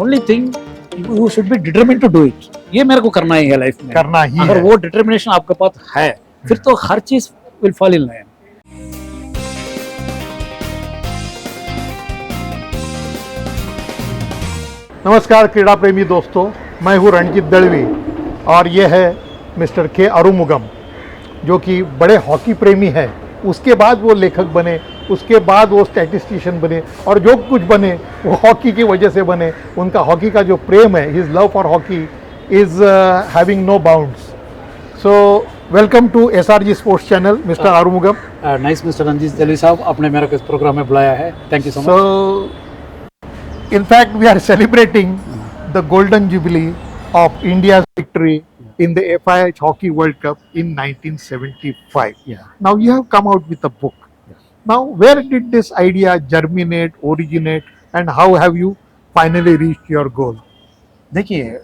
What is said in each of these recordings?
Only thing you should be determined to do it. ये मेरे को करना ही है लाइफ में, करना ही अगर है। वो डिटर्मिनेशन आपके पास है फिर तो हर चीज विल फॉल इन लाइन। नमस्कार क्रीड़ा प्रेमी दोस्तों, मैं हूं रणजीत दलवी और ये है मिस्टर के अरुमुगम, जो कि बड़े हॉकी प्रेमी हैं। उसके बाद वो लेखक बने, उसके बाद वो स्टैटिस्टिशियन बने, और जो कुछ बने वो हॉकी की वजह से बने। उनका हॉकी का जो प्रेम है, his love for hockey is having no bounds. So welcome to SRG sports channel mister Arumugam. Nice mister Ranjit Dalvi sahab, आपने मेरे को इस प्रोग्राम में बुलाया है, thank you so much. So in fact we are celebrating the golden jubilee of India's victory in the FIH Hockey World Cup in 1975. Yeah. Now you have come out with a book. Now where did this idea germinate, originate, and how have you finally reached your goal? देखिए,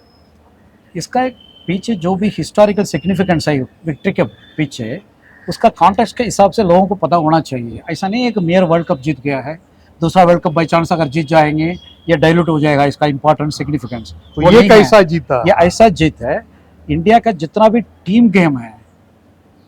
इसका एक पीछे जो भी historical significance है victory के पीछे, उसका कॉन्टेक्स्ट के हिसाब से लोगों को पता होना चाहिए। ऐसा नहीं है कि मेयर वर्ल्ड कप जीत गया है, दूसरा वर्ल्ड कप बाई चांस अगर जीत जाएंगे ये डाइल्यूट हो जाएगा इसका इंपॉर्टेंट सिग्निफिकेंस। तो ये कैसा जीता? ये ऐसा जीत है, इंडिया का जितना भी टीम गेम है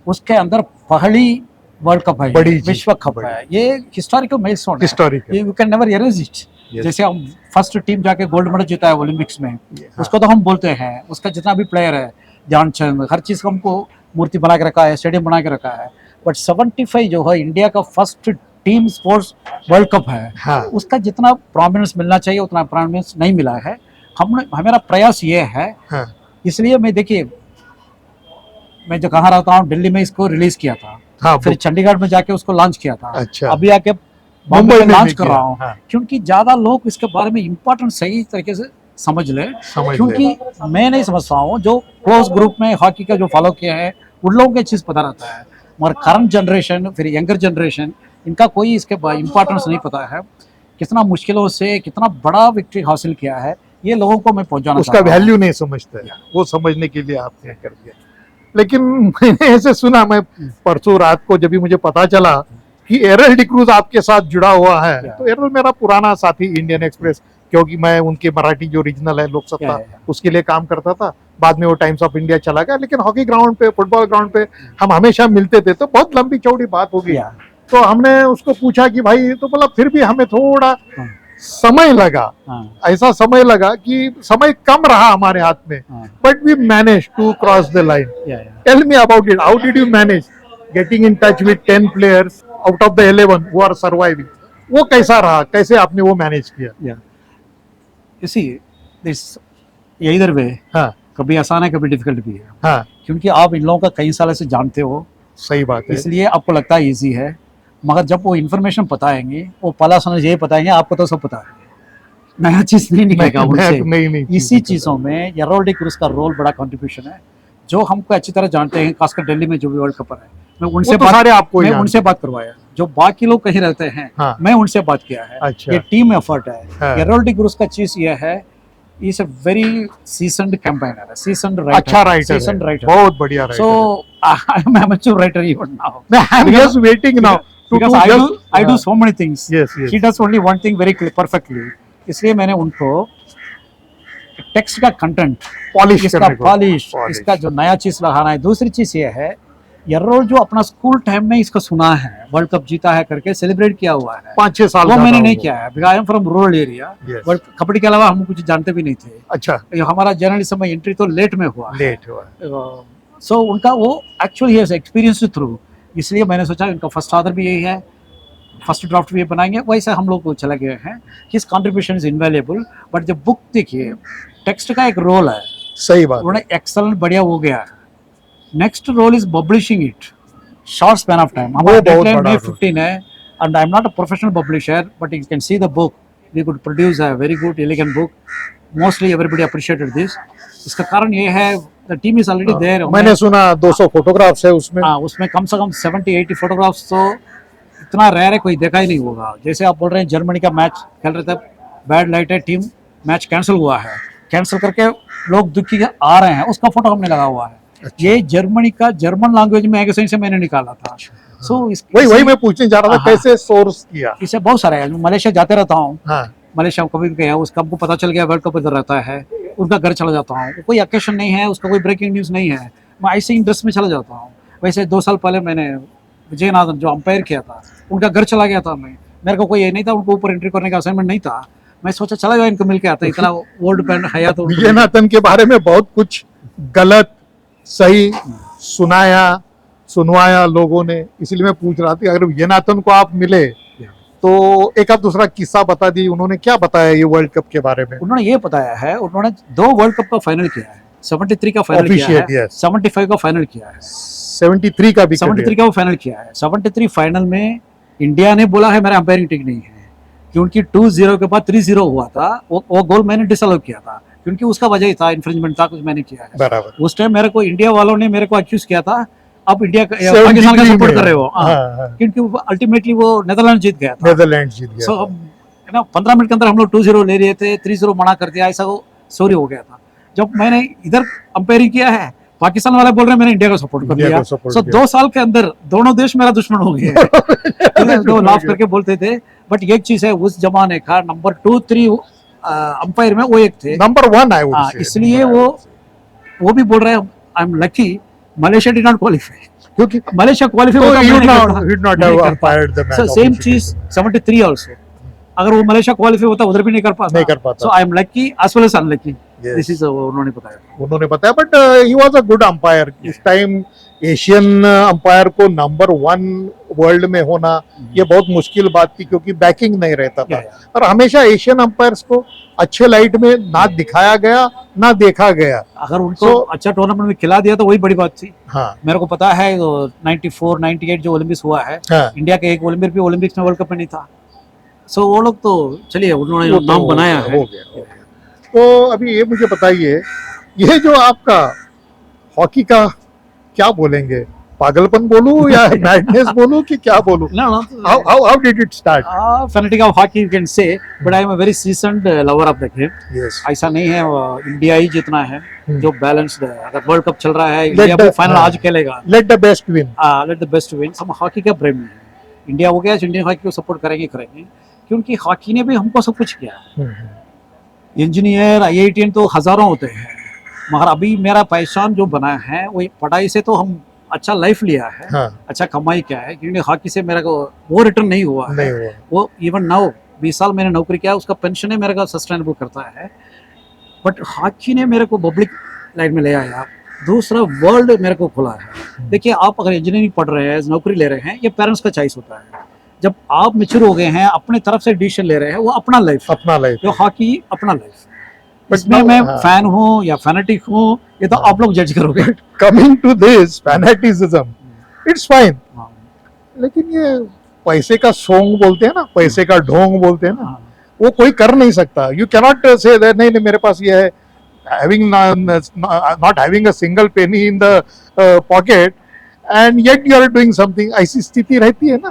उसके अंदर पहली वर्ल्ड कप है, बड़ी विश्व कप है। ये हिस्टोरिकल माइलस्टोन है, historical. You can never erase it. Yes. जैसे हम फर्स्ट टीम जाके गोल्ड मेडल जीता है ओलंपिक्स में, उसको तो हम बोलते हैं, उसका जितना भी प्लेयर है, ध्यानचंद, हर चीज को हमको मूर्ति बना के रखा है, स्टेडियम बना के रखा है। बट 75 जो है इंडिया का first team sports world cup है, हाँ। उसका जितना प्रोमिनेंस मिलना चाहिए उतना प्रोमिनेंस नहीं मिला है। हमारा प्रयास ये है, हाँ। इसलिए मैं देखिए, मैं जो कहाँ रहता हूँ दिल्ली में इसको रिलीज किया था, हाँ, फिर चंडीगढ़ में जाके उसको लॉन्च किया था। अच्छा। अभी आके मुंबई मुंबई में में लॉन्च भी कर किया, रहा हूँ, हाँ। क्योंकि ज्यादा लोग इसके बारे में इम्पोर्टेंट सही तरीके से समझ ले, क्योंकि मैं नहीं समझता हूँ। जो क्लोज ग्रुप में हॉकी का जो फॉलो किया है उन लोगों को चीज पता रहता है, मगर करंट जनरेशन फिर यंगर जनरेशन इनका कोई इसके इम्पोर्टेंस नहीं पता है। कितना मुश्किलों से कितना बड़ा विक्ट्री हासिल किया है, ये लोगों को मैं पहुंचाना उसका वैल्यू नहीं समझते, वो समझने के लिए आपने कर दिया। लेकिन मैंने ऐसे सुना, मैं परसों रात को जब भी मुझे पता चला कि एरल डिक्रूज आपके साथ जुड़ा हुआ है, तो एरल मेरा पुराना साथी इंडियन एक्सप्रेस, क्योंकि मैं उनके मराठी जो रीजनल है लोकसत्ता उसके लिए काम करता था। बाद में वो टाइम्स ऑफ इंडिया चला गया, लेकिन हॉकी ग्राउंड पे, फुटबॉल ग्राउंड पे हम हमेशा मिलते थे। तो बहुत लंबी चौड़ी बात हो गई। तो हमने उसको पूछा कि भाई, तो बोला फिर भी हमें थोड़ा समय लगा, ऐसा समय लगा कि समय कम रहा हमारे हाथ में, but we manage to cross the line. Tell me about it, how did you manage getting in touch with 10 players out of the 11 who are surviving? वो कैसा रहा, कैसे आपने वो मैनेज किया? ये इधर वे, हाँ, कभी आसान है कभी डिफिकल्ट भी है, हाँ, क्योंकि आप इन लोगों का कई साल से जानते हो, सही बात है। इसलिए आपको लगता है इजी है, मगर जब वो इन्फॉर्मेशन बताएंगे, वो पला समझ ये बताएंगे, आपको तो सब पता है, नया चीज नहीं निकलेगा उनसे। नहीं, इसी चीजों में एरल डिक्रूज का रोल बड़ा कंट्रीब्यूशन है, जो हमको अच्छी तरह जानते हैं, खासकर दिल्ली में जो भी वर्ल्ड कप है। मैं उनसे बात करवाया, जो बाकी लोग कहीं रहते हैं, हाँ। मैं उनसे बात किया है। अच्छा। ये टीम एफर्ट है। हाँ। एरल डिक्रूज का चीज ये है, is a very seasoned campaigner, seasoned writer, अच्छा राइटर, सीजन्ड राइटर, बहुत बढ़िया writer. So I M amateur writer even now. I am just waiting now because I do so many things. Yes. He does only one thing very perfectly. इसलिए मैंने उनको text का content polish, इसका जो नया चीज लगाना है। दूसरी चीज ये है, एरल जो अपना स्कूल टाइम में इसका सुना है, वर्ल्ड कप जीता है करके सेलिब्रेट किया हुआ है, 5-6 साल वो मैंने नहीं किया है, because I am from rural area. Yes. Kabaddi के अलावा हम कुछ जानते भी नहीं थे। अच्छा, हमारा जर्नलिज्म में एंट्री तो लेट में हुआ। सो उनका वो एक्चुअली एक्सपीरियंस थ्रू, इसलिए मैंने सोचा उनका फर्स्ट ऑर्डर भी यही है, फर्स्ट ड्राफ्ट भी बनाएंगे। वैसे हम लोग चले गए हैं, his contribution is invaluable. But जब बुक देखिए, टेक्स्ट का एक रोल है, सही बात, उन्होंने एक्सेलेंट बढ़िया हो गया है। Next role is publishing it, short span of time. हमारा डेडलाइन May 15 है, and I am not a professional publisher, but you can see the book, we could produce a very good elegant book. Mostly everybody appreciated this. इसका कारण ये है, the team is already there. मैंने सुना 200 photographs है उसमें। हाँ, उसमें कम से कम 70-80 फोटोग्राफ्स, तो इतना रेयर है, कोई देखा ही नहीं होगा। जैसे आप बोल रहे हैं जर्मनी का मैच खेल रहे थे, बैड लाइट है, टीम मैच कैंसिल हुआ है, कैंसिल करके लोग दुखी आ रहे हैं, उसका फोटो हमने लगा हुआ है। अच्छा। ये जर्मनी का जर्मन लैंग्वेज में मैगजीन से मैंने निकाला था। सो वही मैं पूछने जा रहा था, कैसे सोर्स किया? इसे बहुत सारे है, मलेशिया जाते रहता हूँ, मलेशिया में कभी भी गया, उसका हमको पता चल गया वर्ल्ड कप इधर रहता है, उनका घर चला जाता हूँ। कोई ओकेशन नहीं है, उसका कोई ब्रेकिंग न्यूज़ नहीं है, मैं ऐसे ही इंटरेस्ट में चला जाता हूँ। वैसे 2 साल पहले मैंने विजयनाथन जो अंपायर किया था, उनका घर चला गया था मैं। मेरे को कोई ये नहीं था, उनको ऊपर एंट्री करने का असाइनमेंट नहीं था। मैं सोचा चला जाए, इनको मिल के आता, इतना ओल्ड पैन हया तो विजयनाथन के बारे में बहुत कुछ गलत सही सुनवाया लोगों ने, इसलिए मैं पूछ रहा था अगर विजयनाथन को आप मिले तो एक आध दूसरा किस्सा बता दी, उन्होंने क्या बताया ये वर्ल्ड कप के बारे में? उन्होंने ये बताया है, उन्होंने 2 वर्ल्ड कप का फाइनल किया है, 73 का फाइनल किया Officiate, है, yes. 75 का फाइनल किया है, 73 का भी 73 का वो फाइनल किया है। 73 फाइनल में इंडिया ने बोला है मेरा अंपायरिंग ठीक नहीं है, क्योंकि 2-0 के बाद 3-0 हुआ था, वो गोल मैंने डिसअलाउ किया था, क्योंकि उसका वजह ही था, इन्फ्रिंजमेंट था, कुछ मैंने किया है। बराबर। उस टाइम मेरे को इंडिया वालों ने मेरे को अक्यूज किया था, आप इंडिया पाकिस्तान का सपोर्ट कर रहे हो, क्योंकि अल्टीमेटली वो नेदरलैंड जीत गया था। नेदरलैंड जीत गया। सो 15 मिनट के अंदर हम लोग 2-0 ले रहे थे, 3-0 मना कर दिया, ऐसा वो सॉरी हो गया था। जब मैंने इधर अंपायरिंग किया है, पाकिस्तान वाले बोल रहे हैं मैंने इंडिया को सपोर्ट कर दिया। सो 2 साल के अंदर दोनों देश मेरा दुश्मन हो गया है। तो लाफ करके बोलते थे, बट एक चीज है, उस जमाने का नंबर 2-3 अंपायर में वो एक थे, नंबर 1 आई वुड से। इसलिए वो भी बोल रहे हैं आई am lucky Malaysia did not qualify, क्योंकि मलेशिया क्वालिफाई होता सेम चीज 73 आल्सो, अगर वो मलेशिया क्वालिफाई होता उधर भी नहीं कर पाता। So I am lucky as well as unlucky, this is उन्होंने बताया। But he was a good umpire. इस टाइम एशियन अंपायर को नंबर 1 वर्ल्ड में होना ये बहुत मुश्किल बात थी, क्योंकि बैकिंग नहीं रहता था। और हमेशा एशियन अंपायर्स को अच्छे लाइट में ना दिखाया गया ना देखा गया। अगर उनको अच्छा टूर्नामेंट में खिला दिया तो वही बड़ी बात थी। हाँ। मेरे को पता है 94, 98 जो ओलंपिक्स हुआ है, हाँ। इंडिया के एक ओलंपिक भी ओलंपिक्स में वर्ल्ड कप में नहीं था। सो वो लोग तो चलिए उन्होंने जो नाम बनाया है हो गया। तो अभी ये मुझे बताइए, ये जो आपका हॉकी का क्या बोलेंगे, पागलपन बोलूं या मैडनेस बोलूं कि क्या बोलूं? How did it start? Fanatic of hockey you can say, but I am a very seasoned lover of the game. Yes. ऐसा नहीं है इंडिया ही जितना है जो बैलेंस्ड है। अगर वर्ल्ड कप चल रहा है, इंडिया भी फाइनल आज खेलेगा, Let the best win. Let the best win. हम हॉकी का प्रेमी है, इंडिया हो गया, इंडियन हॉकी को सपोर्ट करेंगे, क्योंकि हॉकी ने भी हमको सब कुछ किया। इंजीनियर IITian तो हजारों होते हैं, मगर अभी मेरा पहचान जो बना है वो पढ़ाई से तो हम अच्छा लाइफ लिया है। हाँ। अच्छा कमाई क्या है, क्योंकि हॉकी से मेरा को वो रिटर्न नहीं हुआ है। वो इवन नाउ 20 साल मैंने नौकरी किया, उसका पेंशन है मेरे को सस्टेनेबल करता है। बट हॉकी ने मेरे को पब्लिक लाइफ में ले आया, दूसरा वर्ल्ड मेरे को खुला है। देखिए, आप अगर इंजीनियरिंग पढ़ रहे हैं, नौकरी ले रहे हैं, ये पेरेंट्स का चॉइस होता है। जब आप मैच्योर हो गए हैं, अपने तरफ से डिसीजन ले रहे हैं, वो अपना लाइफ, जो हॉकी अपना लाइफ। इसमें मैं फैन हूँ या फैनेटिक हूँ, ये तो आप लोग जज करोगे। Coming to this fanaticism, it's fine, लेकिन ये पैसे का सोंग बोलते हैं ना, पैसे का ढोंग बोलते हैं ना, वो कोई कर नहीं सकता। यू कैनॉट से नहीं मेरे पास ये है, not having a single penny in the pocket and yet you are doing something, ऐसी स्थिति रहती है ना।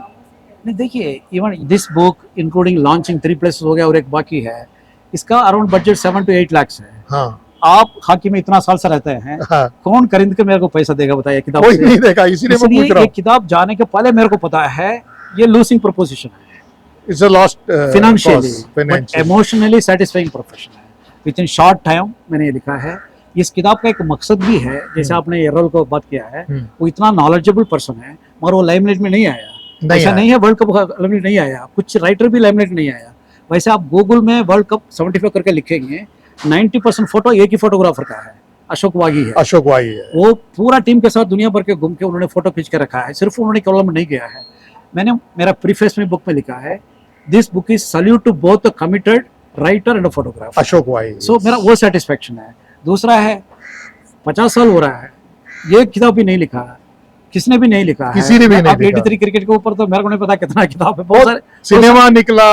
नहीं, देखिए, even this book including launching 3 places हो गया और एक बाकी है, इसका अराउंड बजट 7 to 8 लाख है। हाँ। आप हॉकी में इतना साल से रहते हैं, हाँ। कौन खरीद के मेरे को पैसा देगा बताइए किताब? कोई नहीं देगा, इसीलिए मैं पूछ रहा हूं। ये किताब जाने के पहले मेरे को पता है ये लूजिंग प्रोपोजिशन है, it's a lost financially, but emotionally satisfying profession है। विद इन शॉर्ट टाइम मैंने ये लिखा है। इस किताब का एक मकसद भी है, जैसे आपने एरोल को बात किया है, वो इतना नॉलेजेबल पर्सन है, मगर वो लाइमलाइट में नहीं आया। ऐसा नहीं है वर्ल्ड कप लाइमलाइट नहीं आया, कुछ राइटर भी लाइमलाइट नहीं आया। वैसे आप गूगल में वर्ल्ड कप 75 करके लिखेंगे, 90% फोटो एक ही फोटोग्राफर का है, अशोक वागी है। वो पूरा टीम के साथ दुनिया भर के घूम के उन्होंने फोटो खींच के रखा है, सिर्फ उन्होंने कॉलम में नहीं गया है। मैंने मेरा प्रीफेस में बुक में लिखा है, this book is salute to both the committed writer and photographer, Ashok Wagi. So मेरा वो सेटिस्फेक्शन है। दूसरा है 50 साल हो रहा है, ये किताब भी नहीं लिखा, किसने भी नहीं लिखा, किसी ने भी नहीं लिखा। 83 क्रिकेट के ऊपर तो मेरे को नहीं पता कितना किताब है, बहुत सारे सिनेमा निकला,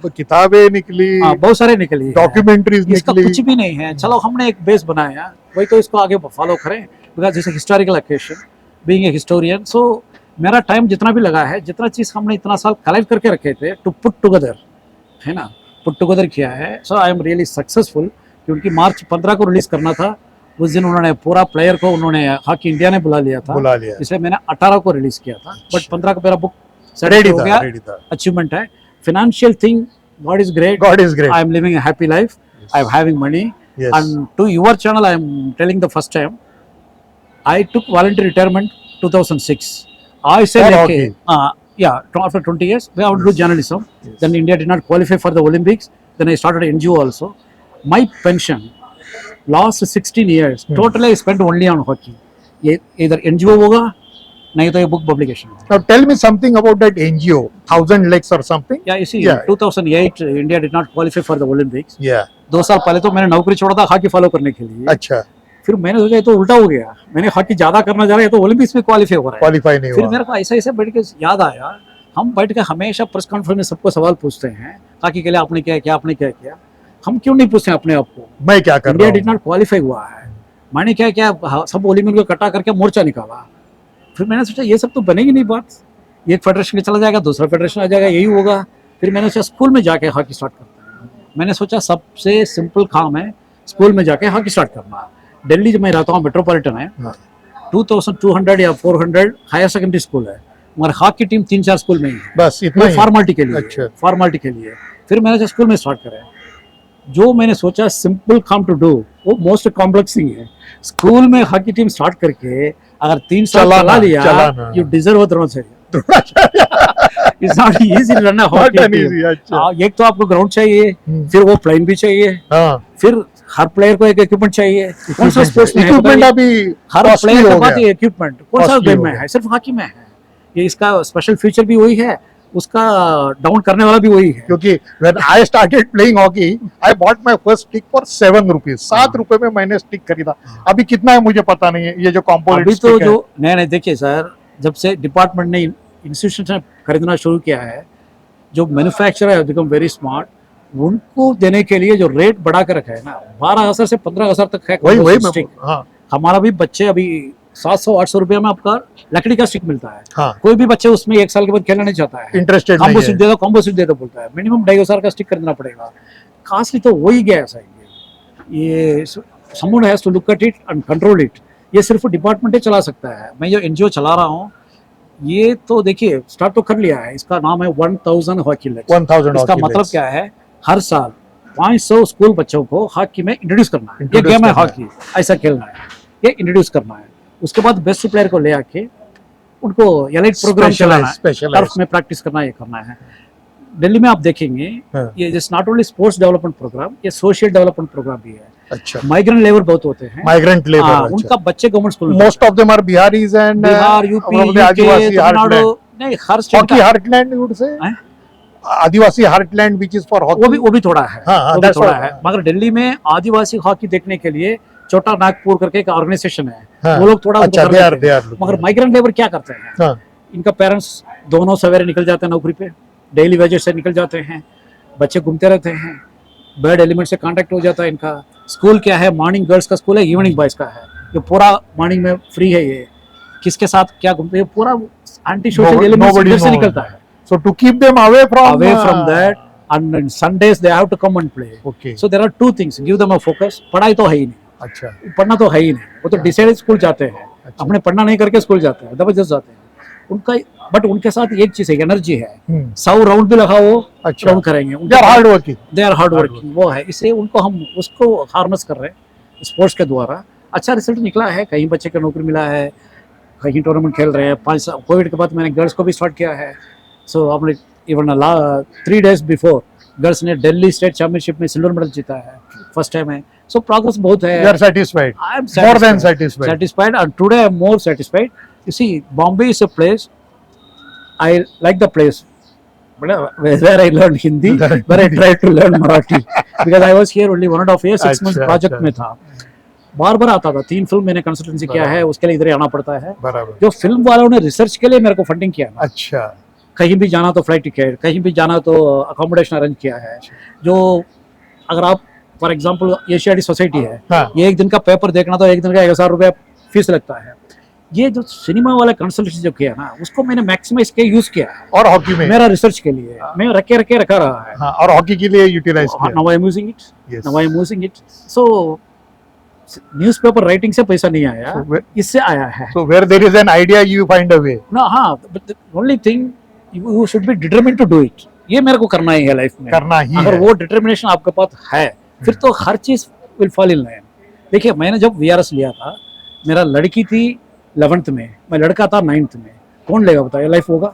किताबें निकली, बहुत सारे निकली, डॉक्यूमेंट्रीज निकली, कुछ भी नहीं है। चलो हमने एक बेस बनाया, वही तो इसको आगे फॉलो करें, because this historical occasion, being a historian. So मेरा टाइम जितना भी लगा है, जितना चीज हमने इतना साल कलेक्ट करके रखे थे टू पुट टुगेदर, है ना, पुट टुगेदर किया है। सो आई एम रियली सक्सेसफुल, क्योंकि मार्च 15 को रिलीज करना था। उस दिन उन्होंने पूरा प्लेयर को उन्होंने हॉकी इंडिया ने बुला लिया था, इसलिए मैंने 18 को रिलीज किया था, बट 15 को मेरा बुक रेडी हो गया। अचीवमेंट है। Financial thing God is great. God is great. I am living a happy life. I am having money. Yes. And to your channel, I am telling the first time, I took voluntary retirement 2006. I said, For okay, after 20 years, we have to do journalism. Yes. Then India did not qualify for the Olympics. Then I started NGO also. My pension, last 16 years, totally I spent only on hockey. Either NGO होगा, नहीं तो ये book publication. Now tell me something about that NGO, 1,000 Legs or something. Yeah, you see, Yeah. in 2008, India did not qualify for the Olympics. Yeah. 2 साल पहले तो मैंने नौकरी छोड़ा था हॉकी फॉलो करने के लिए. अच्छा. फिर मैंने सोचा ये तो उल्टा हो गया. मैंने हॉकी ज्यादा करना जा रहा है तो ओलंपिक्स में क्वालिफाई हो रहा है. क्वालिफाई नहीं फिर हुआ. मेरे को ऐसे ऐसे बैठ के याद आया, हम बैठ के हमेशा प्रेस कॉन्फ्रेंस में सबको सवाल पूछते हैं हॉकी के लिए आपने क्या किया, आपने क्या किया. हम क्यों नहीं पूछते अपने आप को? मैं क्या कर इंडिया रहा डिड हूँ? नॉट क्वालिफाई हुआ है, मैंने क्या किया, सब ओलंपिक को कटा करके मोर्चा निकाला. फिर मैंने सोचा ये सब तो बनेगी नहीं बात. एक फेडरेशन चला जाएगा, दूसरा फेडरेशन आ जाएगा, यही होगा. फिर मैंने सोचा स्कूल में जाके हॉकी स्टार्ट करता है. मैंने सोचा सबसे सिंपल काम है स्कूल में जाके हॉकी स्टार्ट करना. दिल्ली जो मैं रहता हूँ मेट्रोपॉलिटन है, 2200 या 400 हायर सेकेंडरी स्कूल है, मगर हॉकी टीम 3-4 स्कूल में ही है. बस इतना ही. फॉर्मेलिटी के लिए. अच्छा. फॉर्मेलिटी के लिए. फिर मैंने सोचा स्कूल में स्टार्ट करें. जो मैंने सोचा सिंपल काम टू डू वो मोस्ट कॉम्प्लेक्स थिंग है. स्कूल में हॉकी टीम स्टार्ट करके अगर 3 साल चला लिया, you deserve Dronacharya. It's not easy run a hockey team. अच्छा. एक तो आपको ग्राउंड चाहिए, फिर वो प्लेन भी चाहिए, हाँ. फिर हर प्लेयर को एक इक्विपमेंट चाहिए. कौन सा स्पोर्ट्स में इक्विपमेंट अभी हर costly प्लेयर हो के पास गया. इक्विपमेंट कौन सा Costly गेम हो में गया. है? सिर्फ हॉकी में है. ये इसका स्पेशल फीचर भी वही है, उसका डाउन करने वाला भी वही है. क्योंकि when I started playing hockey, I bought my first stick for 7 rupees. 7 रुपए में मैंने स्टिक खरीदा. अभी कितना है मुझे पता नहीं है. ये जो कॉम्पोजिट अभी तो जो नहीं देखिए सर, जब से डिपार्टमेंट ने इंस्टीट्यूशन ने खरीदना शुरू किया है, जो मैन्युफैक्चरर है बिकम वेरी स्मार्ट, उनको देने के लिए जो रेट बढ़ा कर रखा है ना, 12,000 से 15,000 तक है. वही स्टिक. हाँ. हमारा भी बच्चे अभी 700-800 रुपए में आपका लकड़ी का स्टिक मिलता है. हाँ. कोई भी बच्चे उसमें 1 साल के बाद खेलना नहीं चाहता है. इंटरेस्टेड कॉम्बो नहीं सीट दे दो, कॉम्बो सीट दे दो बोलता है. मिनिमम 2,500 का स्टिक खरीदना पड़ेगा. कास्टली तो वही गया ऐसा ये someone has to look at it and control it. ये सिर्फ डिपार्टमेंट ही चला सकता है. मैं जो एनजीओ चला रहा हूँ, ये तो देखिए स्टार्ट तो कर लिया है. इसका नाम है 1000 हॉकी लेग्स. 1000 इसका मतलब क्या है, हर साल 500 स्कूल बच्चों को हॉकी में इंट्रोड्यूस करना है. ये गेम है हॉकी, ऐसा खेलना है, ये इंट्रोड्यूस करना है. उसके बाद बेस्ट प्लेयर को ले आके उनको एलाइट प्रोग्राम चलाना है, टर्फ में प्रैक्टिस करना है, ये करना है. दिल्ली में आप देखेंगे ये just not only sports development programme, ये सोशल डेवलपमेंट प्रोग्राम भी है. अच्छा. माइग्रेंट लेबर बहुत होते हैं. Migrant labour. उनका बच्चे government school, most of them are Biharis and Bihar, UP, adivasi heartland. नहीं हर state hockey heartland would say adivasi heartland which is for hockey. वो भी थोड़ा है. हाँ, वो भी that's थोड़ा what- है. मगर दिल्ली में आदिवासी हॉकी देखने के लिए छोटा नागपुर करके एक ऑर्गेनाइजेशन है. हाँ. वो लोग थोड़ा अच्छा, उनको कर they are- लेते हैं. they are- मगर माइग्रेंट लेबर क्या करते हैं, हाँ. इनका पेरेंट्स दोनों सवेरे निकल जाते हैं नौकरी पे, डेली वेजेस से निकल जाते हैं, बच्चे घूमते रहते हैं, बैड एलिमेंट से कांटेक्ट हो जाता है इनका. स्कूल क्या है, मॉर्निंग गर्ल्स का स्कूल है, इवनिंग बॉयज का है. ये पूरा मॉर्निंग में फ्री है. ये किसके साथ क्या घूमते हैं, पूरा एंटी सोशल एलिमेंट से निकलता है. So to keep them away from that, and on Sundays they have to come and play. Okay. So there are two things, give them a focus. पढ़ाई तो है ही नहीं, अच्छा. पढ़ना तो है ही नहीं. वो तो डिसाइड स्कूल जाते हैं, अपने पढ़ना नहीं करके स्कूल जाते हैं, जबरदस्त जाते हैं. उनका बट उनके साथ एक चीज है, एनर्जी है. 100 राउंड भी लगाओ, अच्छा. राउंड करेंगे. They are hard working. They are hard working. वो है, इसलिए उनको हम उसको हार्नेस कर रहे हैं स्पोर्ट्स के द्वारा. अच्छा रिजल्ट निकला है. कहीं बच्चे को नौकरी मिला है, कहीं टूर्नामेंट खेल रहे हैं. 5 साल कोविड के बाद मैंने गर्ल्स को भी स्टार्ट किया है. सो हमने इवन 3 days बिफोर गर्ल्स ने दिल्ली स्टेट चैंपियनशिप में सिल्वर मेडल जीता है, फर्स्ट टाइम है. सो प्रोग्रेस बहुत है. You are satisfied. I am More than satisfied. Satisfied, and today I am more satisfied. You see, Bombay is a place I like the place, but where I learned Hindi, where I tried to learn Marathi, because I was here only 1.5 years, 6 months अच्छा, project अच्छा. में था. बार बार आता था. 3 film मैंने consultancy किया है, उसके लिए इधर ही आना पड़ता है. बराबर. जो फिल्म वालों ने रिसर्च के लिए मेरे को फंडिंग किया ना, अच्छा. कहीं भी जाना तो फ्लाइट टिकट, कहीं भी जाना तो अकोमोडेशन अरेंज किया है. जो अगर आप फॉर एग्जांपल एशियाडी सोसाइटी है, हाँ. ये एक दिन का पेपर देखना तो एक दिन का 1,000 रुपया फीस लगता है. ये जो सिनेमा वाला कंसल्टेंसी जो किया ना, उसको मैंने मैक्सिमाइज के यूज किया है और हॉकी में मेरा रिसर्च के लिए. मैं रखे रखा रहा है. हाँ, और हॉकी के लिए यूटिलाइज किया. Now I am using it. Yes. Now I am using it. So newspaper writing से पैसा नहीं आया, So where- इससे आया है. So where there is an idea, you find a way. No, हाँ, but the only thing you should be determined to do it. ये मेरे को करना ही है लाइफ में। करना ही अगर है। वो डिटर्मिनेशन आपके पास है फिर तो हर चीज विल फॉल इन लाइन। देखिए मैंने जब वीआरएस लिया था, मेरा लड़की थी 11th में, मैं लड़का था 9th में, कौन लेगा बताइए, लाइफ होगा।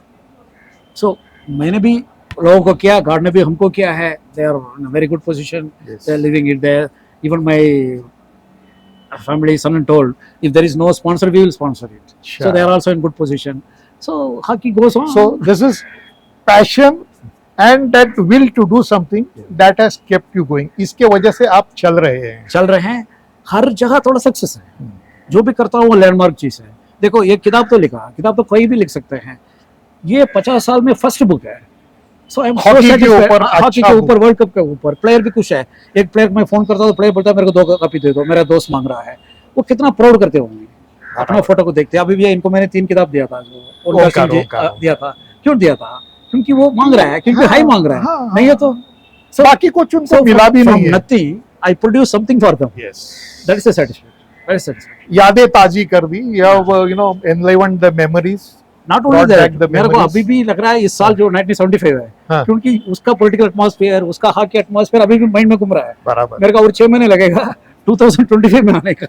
सो मैंने भी लोगों को किया, गॉड ने भी हमको किया है। They are in very good position, Yes. They are living it there. Even my family son and told, if there is no sponsor we will sponsor it. So they are also in good position. So hockey goes on. So this is passion and that will to do something that has kept you going. इसके वजह से आप चल रहे हैं। चल रहे हैं, हर जगह थोड़ा सक्सेस है। जो भी करता हूँ वो लैंडमार्क चीज है। देखो ये किताब तो लिखा, किताब तो कोई भी लिख सकते हैं, ये 50 साल में फर्स्ट बुक है। सो आई एम हॉकी के ऊपर, हॉकी अच्छा के ऊपर, वर्ल्ड कप के ऊपर। प्लेयर भी खुश है। एक प्लेयर मैं फोन करता हूँ तो प्लेयर बोलता है मेरे को 2 कॉपी दे दो, मेरा दोस्त मांग रहा है। वो कितना प्राउड करते होंगे अपना फोटो को देखते हैं। अभी भी इनको मैंने 3 किताब दिया था, जो ओंकार, दिया था। क्यों दिया था? क्योंकि वो मांग रहा है, क्योंकि हाई मांग रहा है। हाँ, नहीं है तो बाकी कुछ उनको मिला भी नहीं है। Nothing I produce something for them. Yes. That is satisfaction. यादें ताजी कर दी, you know enlivened the memories. Not only Brought back that, the मेरे को memories. अभी भी लग रहा है इस साल जो 1975 है, हाँ। क्योंकि उसका पॉलिटिकल एटमॉस्फेयर, उसका हॉकी एटमॉस्फेयर अभी भी माइंड में घूम रहा है। बराबर। मेरे को और 6 महीने लगेगा 2025 में आने का।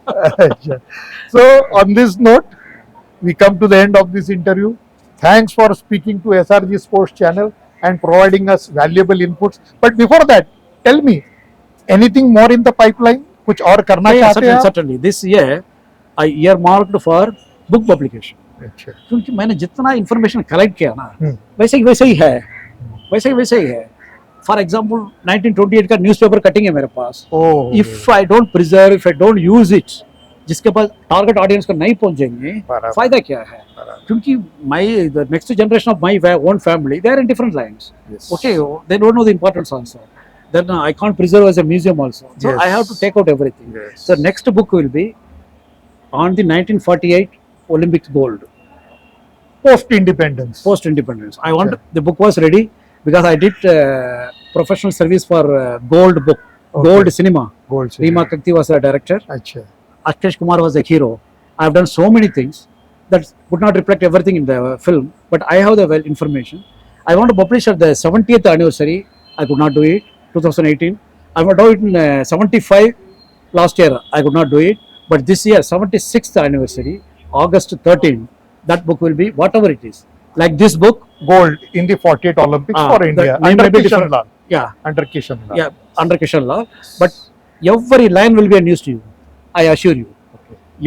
So on this note, we come to the end of this interview. Thanks for speaking to SRG Sports Channel and providing us valuable inputs. But before that, tell me, anything more in the pipeline? कुछ और करना चाहते हैं आप? Certainly, this year I earmarked for book publication. अच्छा। क्योंकि मैंने जितना इंफॉर्मेशन कलेक्ट किया ना, हम्म। वैसे ही है, वैसे ही है। फॉर एग्जाम्पल 1928 का न्यूज़पेपर कटिंग है मेरे पास। Oh, if I don't preserve, if I don't use it, जिसके पास टारगेट ऑडियंस को नहीं पहुंचेंगे, बराबर। फायदा क्या है? क्योंकि my the next generation of my own family, they are in different lines. Yes. Okay, they don't know the importance also. Then I can't preserve as a museum also. So Yes. I have to take out everything. Yes. So next book will be on the 1948 Olympics gold, Post-independence. post-independence. I want Okay. the book was ready because I did professional service for gold book, Okay. gold cinema. Gold. Reema Kakti was the director. अच्छा। Akshay Kumar was the hero. I have done so many things that would not reflect everything in the film, but I have the well information. I want to publish at the 70th anniversary. I could not do it. 2018. I want to do it in 75. Last year I could not do it, but this year 76th anniversary, August 13. That book will be whatever it is. Like this book, Gold in the 48 Olympics for the India name under may be Kishan different. Lal. yeah, Under Kishan Lal. yeah, under Kishan Lal. But every line will be a news to you. I assure you.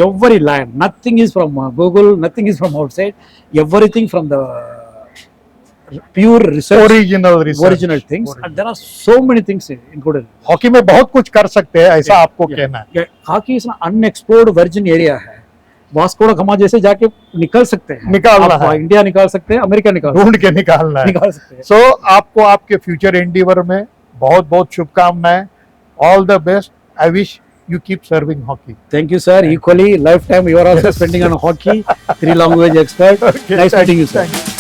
Every line, nothing is from Google, nothing is from outside. Everything from the pure research, Original research. original things, and there are so many things included. Hockey में बहुत कुछ कर सकते हैं, ऐसा आपको कहना है। Yeah, hockey is an unexplored virgin area है। वास्को ड गामा जैसे जाके निकल सकते हैं, निकालना आप है। इंडिया निकाल सकते हैं, अमेरिका ढूंढ के निकालना है। निकाल सकते हैं। सो आपको आपके फ्यूचर एंडीवर में बहुत बहुत शुभकामनाएं। All the best. I wish you keep serving hockey. Thank you, sir. Equally, lifetime you are also spending on hockey. 3 language expert. Okay, Nice meeting you, sir. thank you.